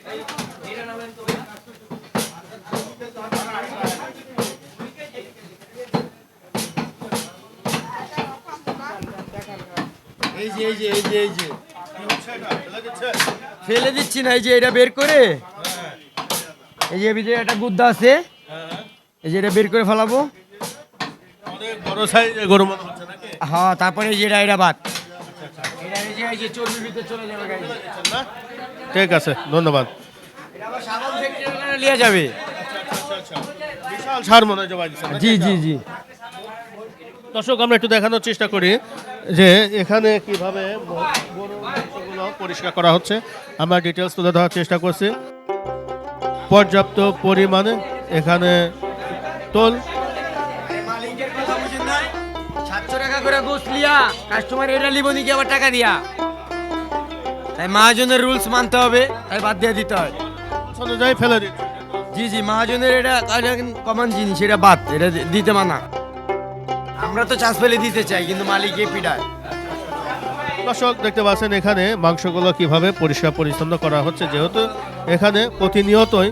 এই যে এই যে এই যে এই যে ফেলে দিচ্ছি না, এই যে এটা বের করে, এই যে ভিতরে একটা গুদ্দা আছে, এই যে এটা বের করে ফেলাবো। অনেক বড় সাইজের গরু মনে হচ্ছে নাকি? হ্যাঁ, তারপরে এই যে এটা বাদ, এটা এই যে এই যে চর্বির ভিতরে চলে যাবে গাড়ি। না? ঠিক আছে, ধন্যবাদ। এটা আবার সাবান ফ্যাক্টরি নিয়ে যাবে। বিশাল সার মনে হয় জমা দিচ্ছেন নাকি? জি জি জি। দর্শক, আমরা একটু দেখানোর চেষ্টা করি যে এখানে কিভাবে গরুর মাংসগুলো পরিষ্কার করা হচ্ছে। আমরা ডিটেলস তুলে ধরার চেষ্টা করছি। পর্যাপ্ত পরিমাণে এখানে তোল, 700 টাকা করে গোস লিয়া কাস্টমার এটা লিবনি কি আবার টাকা দিয়া, তাই মহাজনের রুলস মানতে হবে, তাই বাদ দিয়ে দিতে হয়। অনুযায়ী ফেলে দিচ্ছে। জি জি, মহাজনের এটা কমন জিনিস, এটা বাদ, এটা দিতে মানা। আমরা তো চাষ ফেলে দিতে চাই, কিন্তু মালিককে পিডায়। দর্শক, দেখতে পাচ্ছেন এখানে মাংসগুলো কিভাবে পরিষ্কার পরিচ্ছন্ন করা হচ্ছে, যেহেতু এখানে প্রতিনিয়তই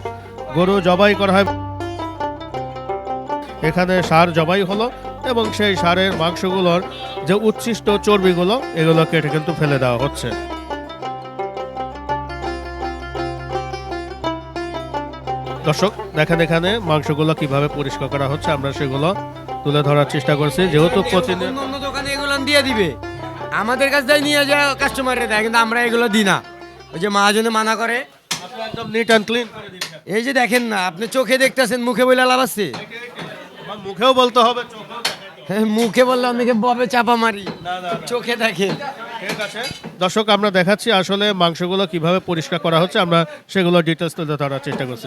গরু জবাই করা হয়। এখানে ষাঁড় জবাই হলো এবং সেই ষাঁড়ের মাংসগুলোর যে উচ্ছিষ্ট চর্বিগুলো, এগুলো কেটে কিন্তু ফেলে দেওয়া হচ্ছে। দর্শক দেখেন এখানে মাংসগুলো কিভাবে পরিষ্কার করা হচ্ছে, আমরা সেগুলো তুলে ধরার চেষ্টা করছি। যেহেতু প্রতিদিন অন্য দোকানে এগুলো দিয়ে দিবে, আমাদের কাছ থেকে নিয়ে যায় কাস্টমারে দেয়, কিন্তু আমরা এগুলো দিই না। ওই যে মহাজনে মানা করে। একদম নিট অ্যান্ড ক্লিন। এই যে দেখেন না, আপনি চোখে দেখতেছেন, মুখে বলে লাভ আছে? মুখেও বলতে হবে, চোখেও হ্যাঁ, মুখে বললে অনেকে ববে চাপা মারি, চোখে দেখেন। ঠিক আছে দর্শক, আমরা দেখাচ্ছি আসলে মাংসগুলো কিভাবে পরিষ্কার করা হচ্ছে, আমরা সেগুলো ডিটেলস তুলে ধরার চেষ্টা করছি।